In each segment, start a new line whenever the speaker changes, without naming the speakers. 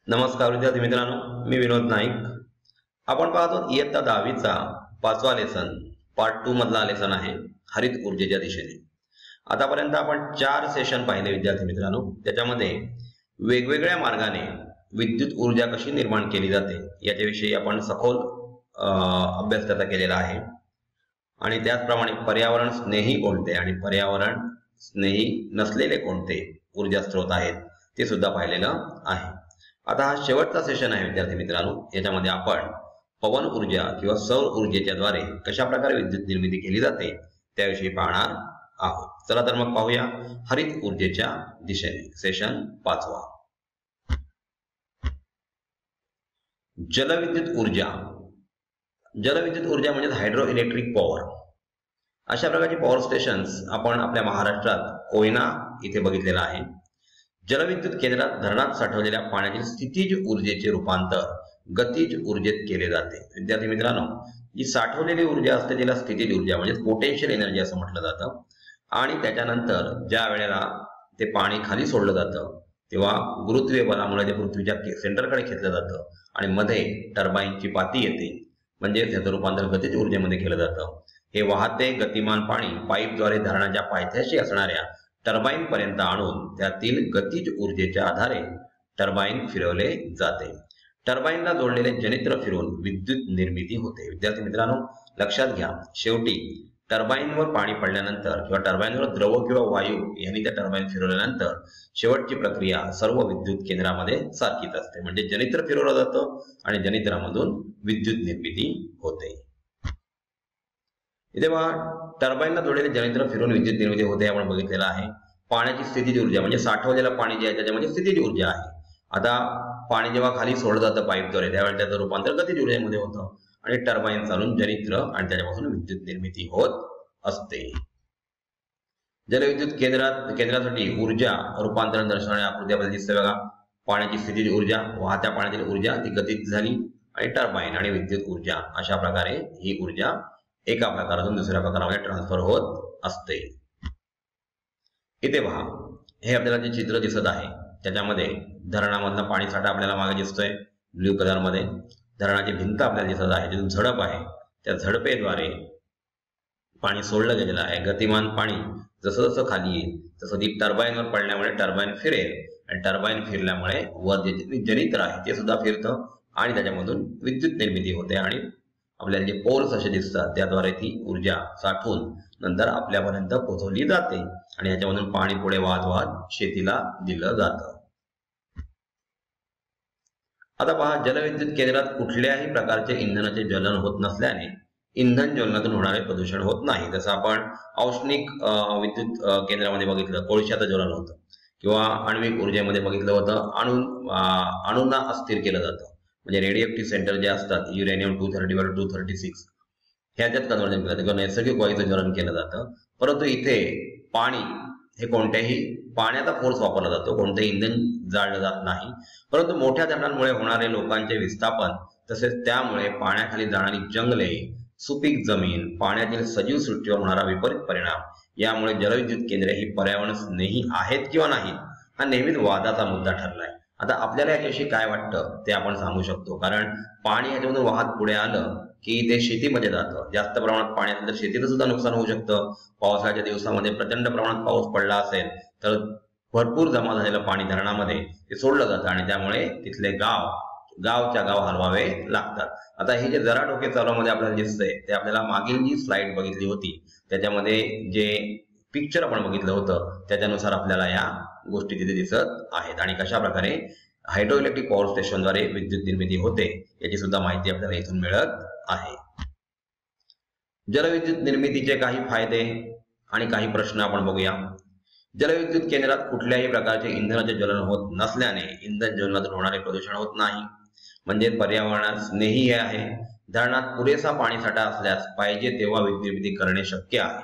नमस्कार विद्यार्थी मित्रांनो, मी विनोद नाईक. आपण पाहतो इयत्ता 10वीचा 5वा लेसन पार्ट 2 मधला लेसन आहे हरित ऊर्जेच्या दिशेने. आतापर्यंत आपण 4 सेशन पाहिले विद्यार्थी मित्रांनो. त्याच्यामध्ये वेगवेगळ्या मार्गाने विद्युत ऊर्जा कशी निर्माण केली जाते याच्याविषयी आपण सखोल अभ्यास त्याचा केलेला आहे. आणि त्याचप्रमाणे पर्यावरण स्नेही कोणते आणि पर्यावरण स्नेही नसलेले कोणते ऊर्जा स्रोत आहेत ते सुद्धा पाहिलेलं आहे. आता हा शेवटचा सेशन आहे विद्यार्थी मित्रांनो. याच्यामध्ये आपण पवन ऊर्जा किंवा सौर ऊर्जेच्या द्वारे कशा प्रकारे विद्युत निर्मिती केली जाते त्याविषयी पाहणार आहोत. चला तर मग पाहूया हरित ऊर्जेच्या दिशेने सेशन 5वा. जलविद्युत ऊर्जा. जलविद्युत ऊर्जा म्हणजे हायड्रो इलेक्ट्रिक पॉवर. अशा प्रकारची पॉवर स्टेशन्स आपण आपल्या महाराष्ट्रात कोयना इथे बघितलेला आहे. जलविद्युत केंद्रात धरणात साठवलेल्या पाण्यातील स्थितीज ऊर्जेचे रूपांतर गतिज ऊर्जेत केले जाते. विद्यार्थी मित्रांनो, जी साठवलेली ऊर्जा असते तिला स्थितीज ऊर्जा म्हणजे पोटेन्शियल एनर्जी असं म्हटलं जातं. आणि त्याच्यानंतर ज्या वेळेला ते पाणी खाली सोडलं जातं तेव्हा गुरुत्वीय बलामुळे ते पृथ्वीच्या सेंटरकडे खेचलं जातं आणि मध्ये टर्बाईनची पाती येते म्हणजे त्याचं रूपांतर गतिज ऊर्जेमध्ये केलं जातं. हे वाहते गतिमान पाणी पाईपद्वारे धरणाच्या पायथ्याशी असणाऱ्या टर्बाईन पर्यंत आणून त्यातील गतिज ऊर्जेच्या आधारे टर्बाईन फिरवले जाते. टर्बाईनला जोडलेले जनित्र फिरून विद्युत निर्मिती होते. विद्यार्थी मित्रांनो, लक्षात घ्या, शेवटी टर्बाईनवर पाणी पडल्यानंतर किंवा टर्बाईनवर द्रव किंवा वायू यांनी त्या टर्बाईन फिरवल्यानंतर शेवटची प्रक्रिया सर्व विद्युत केंद्रामध्ये सारखीच असते. म्हणजे जनित्र फिरवलं जातं आणि जनित्रामधून विद्युत निर्मिती होते. इथे पहा, टर्बाईनला जोडलेले जनित्र फिरून विद्युत निर्मिती होते आपण बघितलेलं आहे. पाण्याची स्थितीज ऊर्जा म्हणजे साठवलेलं पाणी जे आहे त्याच्यामध्ये स्थितीज ऊर्जा आहे. आता पाणी जेव्हा खाली सोडलं जातं पाईपद्वारे त्यावेळेला त्याचं रूपांतर गतिज ऊर्जेमध्ये होतं आणि टर्बाईन चालून जनित्र आणि त्याच्यापासून विद्युत निर्मिती होत असते. जलविद्युत केंद्रासाठी ऊर्जा रूपांतरण दर्शवणाऱ्या आकृती आपल्याला दिसते बघा. पाण्याची स्थितीज ऊर्जा, वाहत्या पाण्यातील ऊर्जा ती गतिज झाली आणि टर्बाईन आणि विद्युत ऊर्जा अशा प्रकारे ही ऊर्जा एका प्रकारातून दुसऱ्या प्रकारामध्ये ट्रान्सफर होत असते. इथे पहा, हे आपल्याला जे चित्र दिसत आहे त्याच्यामध्ये धरणामधला पाणी साठा आपल्याला मागे दिसतोय ब्ल्यू कलर मध्ये. धरणाची भिंत आपल्याला दिसत आहे, जिथून झडप आहे त्या झडपेद्वारे पाणी सोडलं गेलेलं आहे. गतिमान पाणी जसं जसं खाली येईल तसं ती टर्बाईनवर पडल्यामुळे टर्बाईन फिरेल आणि टर्बाईन फिरल्यामुळे वर जे जनित्र आहे ते सुद्धा फिरतं आणि त्याच्यामधून विद्युत निर्मिती होते आणि आपल्याला जे पोल्स असे दिसतात त्याद्वारे ती ऊर्जा साठवून नंतर आपल्यापर्यंत पोहोचवली जाते आणि याच्यामधून पाणी पुढे वाहत वाहत शेतीला दिलं जातं. आता पहा, जलविद्युत केंद्रात कुठल्याही प्रकारचे इंधनाचे ज्वलन होत नसल्याने इंधन ज्वलनातून होणारे प्रदूषण होत नाही. जसं आपण औष्णिक विद्युत केंद्रामध्ये बघितलं कोळशाचं ज्वलन होतं किंवा आण्विक ऊर्जेमध्ये बघितलं होतं अणूंना अस्थिर केलं जातं म्हणजे रेडिएक्टिव्ह सेंटर जे असतात युरेनियम 230-236 ह्याच्यात कन्व्हर्जन केलं जातं किंवा नैसर्गिक वायूचं ज्वलन केलं जातं. परंतु इथे पाणी हे कोणत्याही पाण्याचा फोर्स वापरला जातो, कोणतेही इंधन जाळलं जात नाही. परंतु मोठ्या धरणांमुळे होणारे लोकांचे विस्थापन तसेच त्यामुळे पाण्याखाली जाणारी जंगले, सुपीक जमीन, पाण्यातील सजीव सृष्टीवर होणारा विपरीत परिणाम यामुळे जलविद्युत केंद्रे ही पर्यावरण स्नेही आहेत किंवा नाहीत हा नेहमीच वादाचा मुद्दा ठरलाय. आता आपल्याला याच्याविषयी काय वाटतं ते आपण सांगू शकतो, कारण पाणी ह्याच्यामधून वाहत पुढे आलं की ते शेतीमध्ये जातं. जास्त प्रमाणात पाणी असेल तर शेतीचं सुद्धा नुकसान होऊ शकतं. पावसाच्या दिवसामध्ये प्रचंड प्रमाणात पाऊस पडला असेल तर भरपूर जमा झालेलं पाणी धरणामध्ये ते सोडलं जातं आणि त्यामुळे तिथले गावच्या गाव हलवावे लागतात. आता हे जे जरा डोके चालवामध्ये आपल्याला दिसतंय ते आपल्याला मागील जी स्लाइड बघितली होती त्याच्यामध्ये जे पिक्चर आपण बघितलं होतं त्याच्यानुसार आपल्याला या गोष्टी तिथे दिसत आहेत आणि कशा प्रकारे हायड्रो इलेक्ट्रिक पॉवर स्टेशनद्वारे विद्युत निर्मिती होते याची सुद्धा माहिती आपल्याला इथून मिळत आहे. जलविद्युत निर्मितीचे काही फायदे आणि काही प्रश्न आपण बघूया. जलविद्युत केंद्रात कुठल्याही प्रकारचे इंधनाचे ज्वलन होत नसल्याने इंधन ज्वलनातून होणारे प्रदूषण होत नाही म्हणजे पर्यावरणात स्नेही आहे. धरणात पुरेसा पाणीसाठा असल्यास पाहिजे तेव्हा विद्युत निर्मिती करणे शक्य आहे.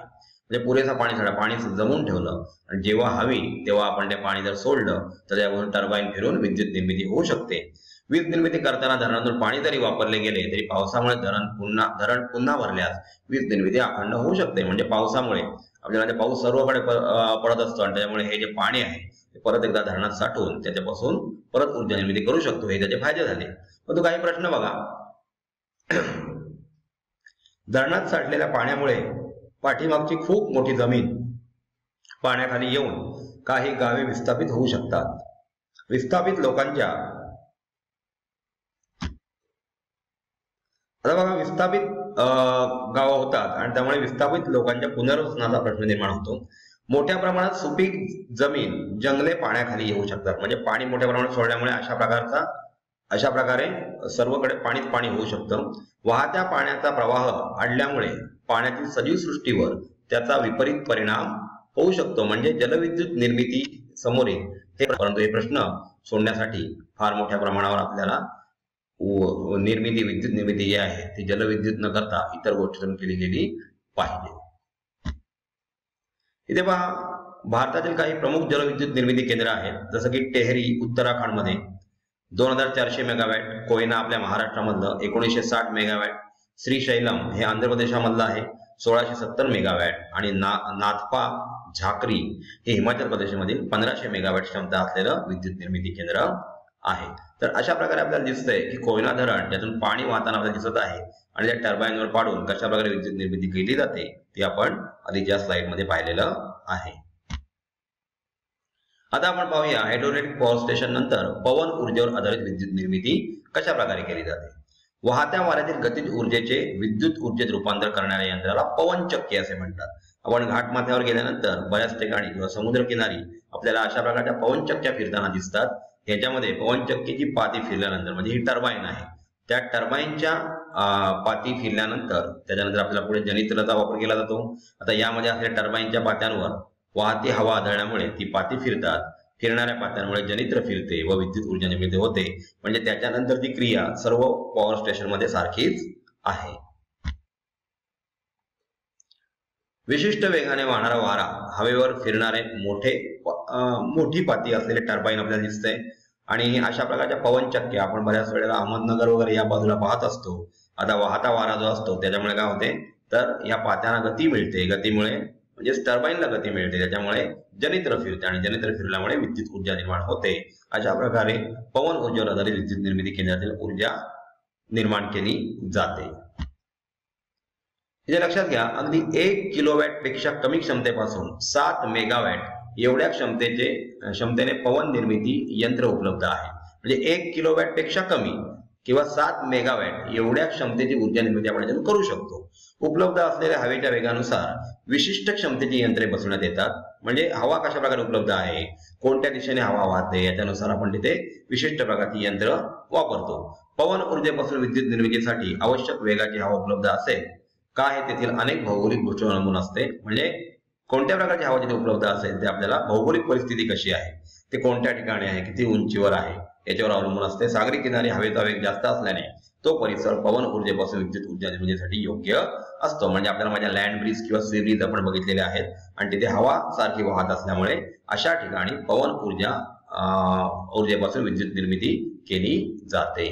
म्हणजे पुरेसा पाणीसाठा, पाणी जमवून ठेवलं आणि जेव्हा हवी तेव्हा आपण ते पाणी जर सोडलं तर त्यामधून टर्बाईन फिरून विद्युत निर्मिती होऊ शकते. वीज निर्मिती करताना धरणातून पाणी जरी वापरले गेले तरी पावसामुळे धरण पुन्हा भरल्यास वीज निर्मिती अखंड होऊ शकते. म्हणजे पावसामुळे आपल्याला पाऊस सर्वकडे पडत असतो आणि त्यामुळे हे जे पाणी आहे ते परत एकदा धरणात साठवून त्याच्यापासून परत ऊर्जा निर्मिती करू शकतो, हे त्याचे फायदे झाले. परंतु काही प्रश्न बघा. धरणात साठलेल्या पाण्यामुळे पाठीमागची खूप मोठी जमीन पाण्याखाली येऊन काही गावे विस्थापित होऊ शकतात. विस्थापित लोकांच्या आता बघा विस्थापित गावं होतात आणि त्यामुळे विस्थापित लोकांच्या पुनर्वसनाचा प्रश्न निर्माण होतो. मोठ्या प्रमाणात सुपीक जमीन जंगले पाण्याखाली येऊ शकतात. म्हणजे पाणी मोठ्या प्रमाणात सोडल्यामुळे अशा प्रकारे सर्वकडे पाणीच पाणी होऊ शकतं. वाहत्या पाण्याचा प्रवाह अडल्यामुळे पाण्यातील सजीव सृष्टीवर त्याचा विपरीत परिणाम होऊ शकतो. म्हणजे जलविद्युत निर्मिती समोर येईल. परंतु हे प्रश्न सोडण्यासाठी फार मोठ्या प्रमाणावर आपल्याला विद्युत निर्मिती जी आहे ती जलविद्युत न करता इतर गोष्टीतून केली गेली पाहिजे. इथे पहा भारतातील काही प्रमुख जलविद्युत निर्मिती केंद्र आहेत. जसं की टेहरी उत्तराखंड मध्ये 2400 मेगावॅट, कोयना आपल्या महाराष्ट्रामधलं 1960 मेगावॅट, श्रीशैलम हे आंध्र प्रदेशामधलं आहे 1670 मेगावॅट आणि नाथपा झाकरी हे हिमाचल प्रदेशमधील 1500 मेगावॅट क्षमता असलेलं विद्युत निर्मिती केंद्र आहे. तर अशा प्रकारे आपल्याला दिसतंय की कोयना धरण ज्यातून पाणी वाहताना आपल्याला दिसत आहे आणि त्या टर्बाईनवर पाडून कशा प्रकारे विद्युत निर्मिती केली जाते ती आपण आधीच्या स्लाइड मध्ये पाहिलेलं आहे. आता आपण पाहूया हायड्रोइलेक्ट्रिक पॉवर स्टेशन नंतर पवन ऊर्जेवर आधारित विद्युत निर्मिती कशा प्रकारे केली जाते. वाहत्या वाऱ्यातील गतिज ऊर्जेचे विद्युत ऊर्जेत रूपांतर करणाऱ्या यंत्राला पवन चक्की असे म्हणतात. आपण घाटमाथ्यावर गेल्यानंतर बऱ्याच ठिकाणी किंवा समुद्र किनारी आपल्याला अशा प्रकारच्या पवन चक्क्या फिरताना दिसतात. याच्यामध्ये पवन चक्कीची पाती फिरल्यानंतर म्हणजे ही टर्बाईन आहे, त्या टर्बाईनच्या पाती फिरल्यानंतर त्याच्यानंतर आपल्याला पुढे जनित्रचा वापर केला जातो. आता यामध्ये असलेल्या टर्बाईनच्या पात्यांवर वाहती हवा आदळल्यामुळे ती पाती फिरतात. फिरणाऱ्या पात्यांमुळे जनित्र फिरते व विद्युत ऊर्जा निर्मिती होते. म्हणजे त्याच्यानंतर ती क्रिया सर्व पॉवर स्टेशन मध्ये सारखीच आहे. विशिष्ट वेगाने वाहणारा वारा, हवेवर फिरणारे मोठी पाती असलेले टर्बाईन आपल्याला दिसते. आणि अशा प्रकारच्या पवन चक्क्या आपण बऱ्याच वेळेला अहमदनगर वगैरे या बाजूला पाहत असतो. आता वाहता वारा जो असतो त्याच्यामुळे काय होते तर या पात्यांना गती मिळते. गतीमुळे म्हणजे टर्बाईनला गती मिळते, त्याच्यामुळे जनित्र फिरते आणि जनित्र फिरल्यामुळे विद्युत ऊर्जा निर्माण होते. अशा प्रकारे पवन ऊर्जेवर आधारित विद्युत निर्मिती केंद्रातील ऊर्जा निर्माण केली जाते. हे लक्षात घ्या, अगदी 1 किलोवॅट पेक्षा कमी क्षमतेपासून 7 मेगावॅट एवढ्या क्षमतेने पवन निर्मिती यंत्र उपलब्ध आहे. म्हणजे 1 किलोवॅट पेक्षा कमी किंवा 7 मेगावॅट एवढ्या क्षमतेची ऊर्जा निर्मिती आपण करू शकतो. उपलब्ध असलेल्या हवेच्या वेगानुसार विशिष्ट क्षमतेची यंत्रे बसवण्यात येतात. म्हणजे हवा कशा प्रकारे उपलब्ध आहे, कोणत्या दिशेने हवा वाहते याच्यानुसार आपण तिथे विशिष्ट प्रकारची यंत्र वापरतो. पवन ऊर्जेपासून विद्युत निर्मितीसाठी आवश्यक वेगाची हवा उपलब्ध असेल का हे तेथील अनेक भौगोलिक गोष्टींवर अवलंबून असते. म्हणजे कोणत्या प्रकारची हवा तिथे उपलब्ध असेल ते आपल्याला भौगोलिक परिस्थिती कशी आहे, ते कोणत्या ठिकाणी आहे, किती उंचीवर आहे याच्यावर अवलंबून असते. सागरी किनारी हवेचा वेग जास्त असल्याने तो परिसर पवन ऊर्जेपासून विद्युत ऊर्जा निर्मितीसाठी योग्य असतो. म्हणजे आपल्याला माझ्या लँड ब्रिज किंवा सी ब्रिज आपण बघितलेले आहेत आणि तिथे हवा सारखी वाहत असल्यामुळे अशा ठिकाणी पवन ऊर्जेपासून विद्युत निर्मिती केली जाते.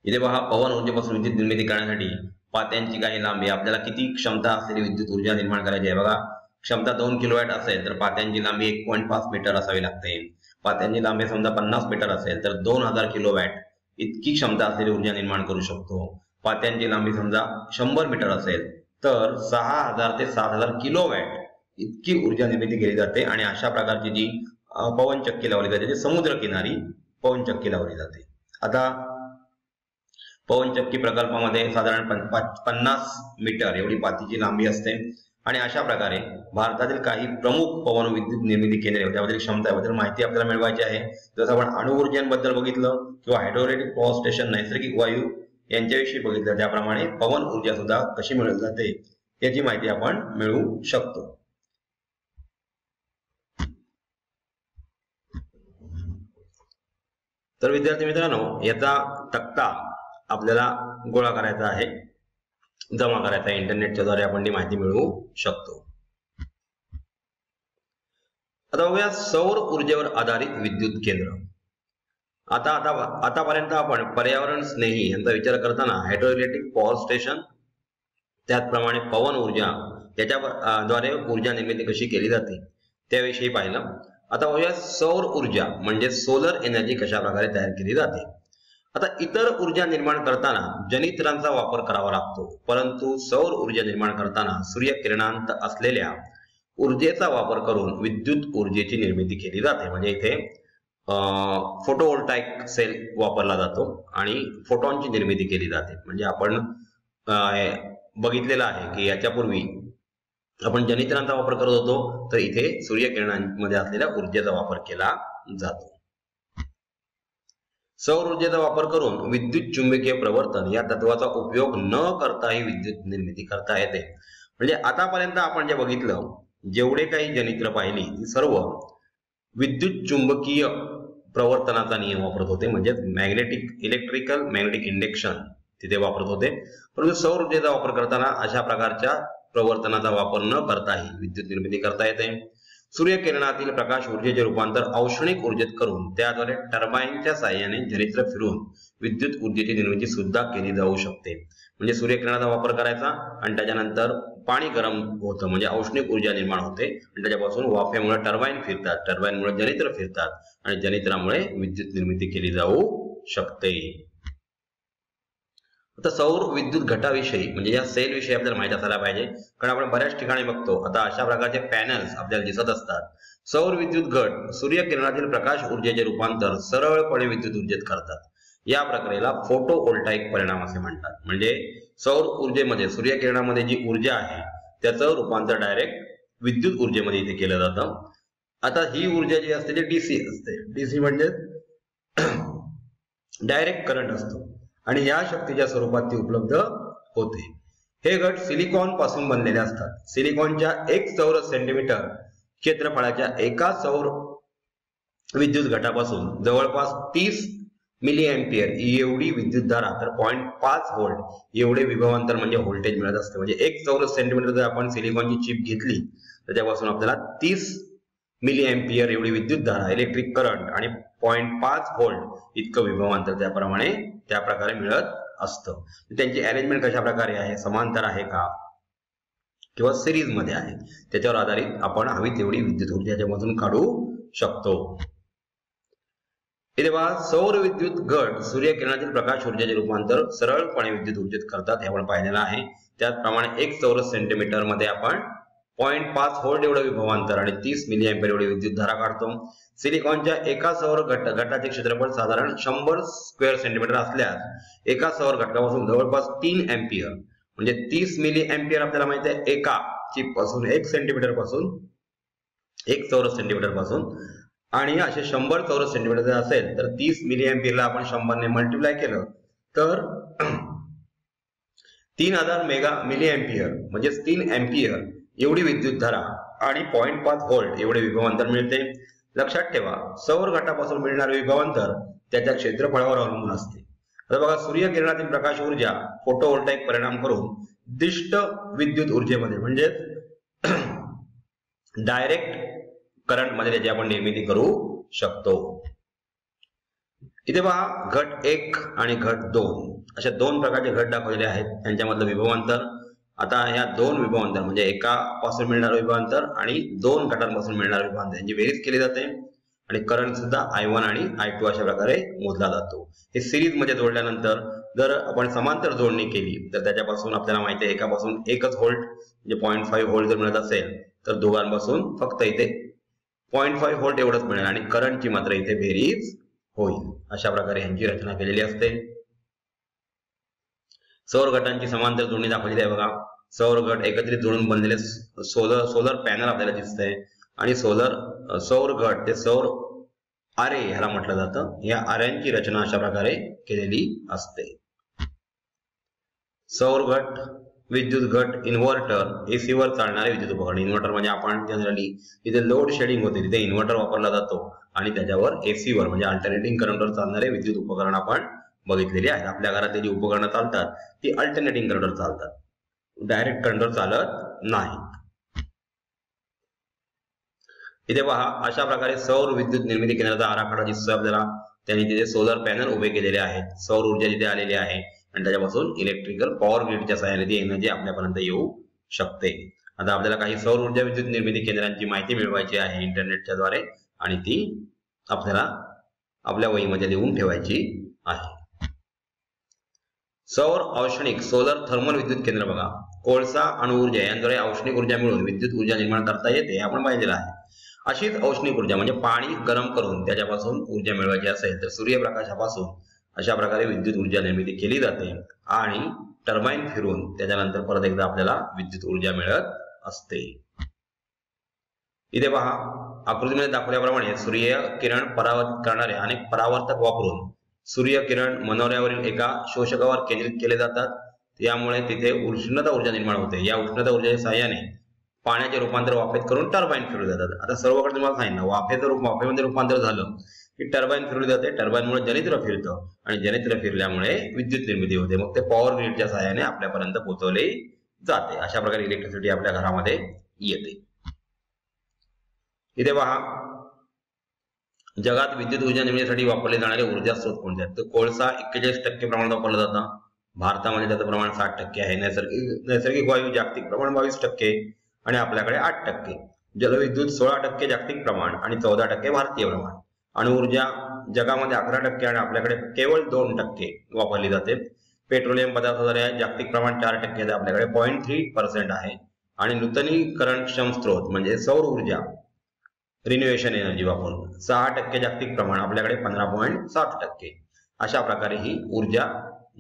इथे पहा, पवन ऊर्जेपासून विद्युत निर्मिती करण्यासाठी पात्यांची काही लांबी, आपल्याला किती क्षमता असलेली विद्युत ऊर्जा निर्माण करायची आहे. बघा, क्षमता 2 किलोवॅट असेल तर पात्यांची लांबी 1.5 मीटर असावी लागते. पात्यांची लांबी समजा 50 मीटर असेल तर 2000 किलोवॅट इतकी क्षमता असलेली ऊर्जा निर्माण करू शकतो. पात्यांची लांबी समजा 100 मीटर असेल तर 6000 ते 7000 किलोवॅट इतकी ऊर्जा निर्मिती केली जाते. आणि अशा प्रकारची जी पवन चक्की लावली जाते ती समुद्र किनारी पवन चक्की लावली जाते. आता पवन चक्की प्रकल्पामध्ये साधारण 50 मीटर एवढी पातीची लांबी असते. आणि अशा प्रकारे भारतातील काही प्रमुख पवन विद्युत निर्मिती केंद्रे त्याबद्दल क्षमतेबद्दल माहिती आपल्याला मिळवायची आहे. जसं आपण अणुऊर्जेबद्दल बघितलं किंवा हायड्रोइलेक्ट्रिक पॉवर स्टेशन नैसर्गिक वायू यांच्याविषयी बघितलं, त्याप्रमाणे पवन ऊर्जा सुद्धा कशी मिळवली जाते याची माहिती आपण मिळवू शकतो. तर विद्यार्थी मित्रांनो, याचा तक्ता आपल्याला गोळा करायचा आहे, जमा करायचा आहे. इंटरनेटच्या द्वारे आपण ती माहिती मिळवू शकतो. आता बघूया सौर ऊर्जेवर आधारित विद्युत केंद्र. आतापर्यंत आपण पर्यावरण स्नेही यांचा विचार करताना हायड्रोइलेक्ट्रिक पॉवर स्टेशन, त्याचप्रमाणे पवन ऊर्जा त्याच्याद्वारे ऊर्जा निर्मिती कशी केली जाते त्याविषयी पाहिलं. आता बघूया सौर ऊर्जा म्हणजे सोलर एनर्जी कशा प्रकारे तयार केली जाते. आता इतर ऊर्जा निर्माण करताना जनित्रांचा वापर करावा लागतो, परंतु सौर ऊर्जा निर्माण करताना सूर्यकिरणांत असलेल्या ऊर्जेचा वापर करून विद्युत ऊर्जेची निर्मिती केली जाते. म्हणजे इथे फोटोव्होल्टाइक सेल वापरला जातो आणि फोटॉनची निर्मिती केली जाते. म्हणजे आपण बघितलेलं आहे की याच्यापूर्वी आपण जनित्रांचा वापर करत होतो, तर इथे सूर्यकिरणांमध्ये असलेल्या ऊर्जेचा वापर केला जातो. सौर ऊर्जेचा वापर करून विद्युत चुंबकीय प्रवर्तन या तत्वाचा उपयोग न करताही विद्युत निर्मिती करता येते. म्हणजे आतापर्यंत आपण जे बघितलं, जेवढे काही जनित्र पाहिली ती सर्व विद्युत चुंबकीय प्रवर्तनाचा नियम वापरत होते, म्हणजे इलेक्ट्रिकल मॅग्नेटिक इंडक्शन तिथे वापरत होते. परंतु सौर ऊर्जेचा वापर करताना अशा प्रकारच्या प्रवर्तनाचा वापर न करताही विद्युत निर्मिती करता येते. सूर्यकिरणातील प्रकाश ऊर्जेचे रूपांतर औष्णिक ऊर्जेत करून त्याद्वारे टर्बाईनच्या साहाय्याने जनित्र फिरून विद्युत ऊर्जेची निर्मिती सुद्धा केली जाऊ शकते. म्हणजे सूर्यकिरणाचा वापर करायचा आणि त्याच्यानंतर पाणी गरम होतं, म्हणजे औष्णिक ऊर्जा निर्माण होते आणि त्याच्यापासून वाफेमुळे टर्बाईन फिरतात, टर्बाईनमुळे जनित्र फिरतात आणि जनित्रामुळे विद्युत निर्मिती केली जाऊ शकते. आता सौर विद्युत घटाविषयी म्हणजे या सेल विषयी आपल्याला माहिती असायला पाहिजे, कारण आपण बऱ्याच ठिकाणी बघतो आता अशा प्रकारचे पॅनल्स आपल्याला दिसत असतात. सौर विद्युत घट सूर्यकिरणातील प्रकाश ऊर्जेचे रूपांतर सरळपणे विद्युत ऊर्जेत करतात. या प्रक्रियेला फोटोव्होल्टाइक परिणाम असे म्हणतात. म्हणजे सौर ऊर्जेमध्ये सूर्यकिरणामध्ये जी ऊर्जा आहे त्याचं रूपांतर डायरेक्ट विद्युत ऊर्जेमध्ये इथे केलं जातं. आता ही ऊर्जा जी असते ती डीसी असते. डीसी म्हणजे डायरेक्ट करंट असतो आणि या शक्तीच्या स्वरूपात ती उपलब्ध होते. हे घट सिलिकॉन पासून बनलेले असतात. सिलिकॉनच्या 1 चौरस सेंटीमीटर क्षेत्रफळाच्या एका सौर विद्युत घटापासून जवळपास 30 मिली एम्पियर एवढी विद्युतधारा तर 0.5 व्होल्ट एवढे विभवांतर म्हणजे व्होल्टेज मिळत असते. म्हणजे 1 चौरस सेंटीमीटर जर आपण सिलिकॉनची चिप घेतली तर त्यापासून आपल्याला 30 मिली एम्पियर एवढी विद्युतधारा इलेक्ट्रिक करंट आणि 0.5 व्होल्ट इतकं विभवांतर त्या प्रकारे मिळत असतं. त्यांची अरेंजमेंट कशा प्रकारे आहे, समांतर आहे का किंवा सिरीज मध्ये आहे, त्याच्यावर आधारित आपण हवी तेवढी विद्युत ऊर्जा त्यामधून काढू शकतो. इथे पहा, सौर विद्युत घट सूर्यकिरणातील प्रकाश ऊर्जेचे रूपांतर सरळपणे विद्युत ऊर्जेत करतात हे आपण पाहिलेलं आहे. त्याचप्रमाणे 1 चौरस सेंटीमीटर मध्ये आपण 0.5 व्होल्ट एवढं विभवांतर आणि 30 मिली एम्पियर एवढी विद्युतधारा काढतो. सिलिकॉनच्या एका सौर घटाचे क्षेत्रफळ साधारण 100 स्क्वेअर सेंटीमीटर असल्यास एका सौर घटकापासून जवळपास 3 एम्पियर म्हणजे 30 मिली एम्पियर आपल्याला माहिती आहे एका चिप पासून 1 सेंटीमीटर पासून 1 चौरस सेंटीमीटर पासून, आणि असे 100 चौरस सेंटीमीटर जर असेल तर 30 मिली एम्पियरला आपण 100 ने मल्टिप्लाय केलं तर 3000 मिली एम्पियर म्हणजे 3 एम्पियर एवढी विद्युतधारा आणि 0.5 व्होल्ट एवढे विभवांतर मिळते. लक्षात ठेवा, सौर घटापासून मिळणारे विभवांतर त्याच्या क्षेत्रफळावर अवलंबून असते. आता बघा, सूर्यकिरणातील प्रकाश ऊर्जा फोटोव्होल्टाइक परिणाम करून दिष्ट विद्युत ऊर्जेमध्ये म्हणजे डायरेक्ट करंट मध्ये त्याची आपण निर्मिती करू शकतो. इथे पहा, घट 1 आणि घट 2 अशा 2 प्रकारचे घट दाखवलेले आहेत. त्यांच्यामधलं विभवांतर, आता ह्या 2 विभवांतर म्हणजे एका पासून मिळणारं विभवांतर आणि 2 घटांपासून मिळणारं विभवांतर यांची बेरीज केली जाते आणि करंट सुद्धा I1 आणि I2 अशा प्रकारे मोजला जातो. हे सिरीज मध्ये जोडल्यानंतर जर आपण समांतर जोडणी केली तर त्याच्यापासून आपल्याला माहिती आहे एकापासून 1 व्होल्ट म्हणजे 0.5 व्होल्ट जर मिळत असेल तर दोघांपासून फक्त इथे 0.5 व्होल्ट एवढंच मिळेल आणि करंटची मात्र इथे बेरीज होईल. अशा प्रकारे यांची रचना केलेली असते. सौर घटांची समांतर जोडणी दाखवलेली आहे बघा. सौर घट एकत्रित जोडून बनलेले सोलर पॅनल आपल्याला दिसतंय आणि सौर घट ते सौर आरे ह्याला म्हटलं जातं. या आऱ्यांची रचना अशा प्रकारे केलेली असते. सौर घट, विद्युत घट, इन्व्हर्टर, एसी वर चालणारे विद्युत उपकरण. इन्व्हर्टर म्हणजे आपण जनरली जिथे लोड शेडिंग होते तिथे इन्व्हर्टर वापरला जातो आणि त्याच्यावर एसी वर म्हणजे अल्टरनेटिंग करंटवर चालणारे विद्युत उपकरण आपण बघितलेली आहेत. आपल्या घरातली जी उपकरणं चालतात ती अल्टरनेटिंग करंटवर चालतात, डायरेक्ट करंटवर चालत नाही. इथे पहा, अशा प्रकारे सौर विद्युत निर्मिती केंद्राचा आराखडा दिसतोय आपल्याला. त्यांनी तिथे सोलर पॅनल उभे केलेले आहेत. सौर ऊर्जा तिथे आलेली आहे आणि त्याच्यापासून इलेक्ट्रिकल पॉवर ग्रीडच्या सहाय्याने ती एनर्जी आपल्यापर्यंत येऊ शकते. आता आपल्याला काही सौर ऊर्जा विद्युत निर्मिती केंद्रांची माहिती मिळवायची आहे इंटरनेटच्या द्वारे आणि ती आपल्याला आपल्या वहीमध्ये लिहून ठेवायची आहे. सौर औष्णिक सोलर थर्मल विद्युत केंद्र बघा, कोळसा अणुऊर्जा यांद्वारे औष्णिक ऊर्जा मिळवून विद्युत ऊर्जा निर्माण करता येते आपण पाहिलेलं आहे. अशीच औष्णिक ऊर्जा म्हणजे पाणी गरम करून त्याच्यापासून ऊर्जा मिळवायची असेल तर सूर्यप्रकाशापासून अशा प्रकारे विद्युत ऊर्जा निर्मिती केली जाते आणि टर्बाईन फिरून त्याच्यानंतर परत एकदा आपल्याला विद्युत ऊर्जा मिळत असते. इथे पहा आकृतीमध्ये दाखवल्याप्रमाणे सूर्य किरण परावर्तित करणारे अनेक परावर्तक वापरून सूर्य किरण मनोऱ्यावरील एका शोषकावर केंद्रित केले जातात. यामुळे तिथे उष्णता ऊर्जा निर्माण होते. या उष्णता ऊर्जेच्या सहाय्याने पाण्याचे रूपांतर वाफेत करून टर्बाईन फिरवले जातात. आता सर्वकडे तुम्हाला सांगितलं वाफेमध्ये रूपांतर झालं की टर्बाईन फिरवली जाते. टर्बाईनमुळे जनित्र फिरतं आणि जनित्र फिरल्यामुळे विद्युत निर्मिती होते. मग ते पॉवर ग्रीडच्या सहाय्याने आपल्यापर्यंत पोहोचवले जाते. अशा प्रकारे इलेक्ट्रिसिटी आपल्या घरामध्ये येते. इथे पहा जगात विद्युत ऊर्जा निर्मितीसाठी वापरले जाणारे ऊर्जा स्रोत कोणते आहेत तर कोळसा 41% प्रमाणात वापरला जातो. भारतामध्ये त्याचं प्रमाण 60% आहे. नैसर्गिक वायू जागतिक प्रमाण 22% आणि आपल्याकडे 8%. जलविद्युत 16% जागतिक प्रमाण आणि 14% भारतीय प्रमाण. अणुऊर्जा जगामध्ये 11% आणि आपल्याकडे केवळ 2% वापरली जाते. पेट्रोलियम पदार्थाद्वारे जागतिक प्रमाण 4% आपल्याकडे 0.3% आहे. आणि नूतनीकरणक्षम स्रोत म्हणजे सौर ऊर्जा रिन्युएशन एनर्जी वापरून 6% जागतिक प्रमाण आपल्याकडे 15.7%. अशा प्रकारे ही ऊर्जा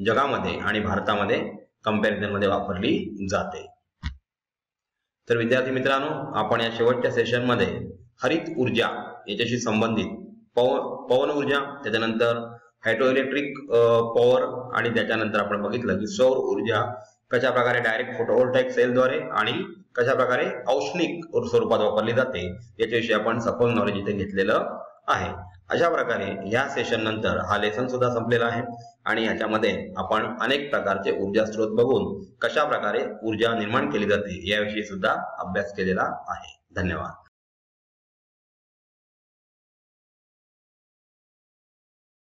जगामध्ये आणि भारतामध्ये कंपॅरिझन मध्ये वापरली जाते. तर विद्यार्थी मित्रांनो आपण या शेवटच्या सेशन मध्ये हरित ऊर्जा याच्याशी संबंधित पवन ऊर्जा त्याच्यानंतर हायड्रो इलेक्ट्रिक पॉवर आणि त्याच्यानंतर आपण बघितलं की सौर ऊर्जा कशा प्रकारे डायरेक्ट फोटोव्होल्टाइक सेलद्वारे आणि कशा प्रकारे औष्णिक स्वरूपात वापरली जाते याच्याविषयी आपण सखोल नॉलेज इथे घेतलेलं आहे. अशा प्रकारे या सेशन नंतर हा लेसन सुद्धा संपलेला आहे आणि याच्यामध्ये आपण अनेक प्रकारचे ऊर्जा स्रोत बघून कशा प्रकारे ऊर्जा निर्माण केली जाते याविषयी सुद्धा अभ्यास केलेला आहे. धन्यवाद.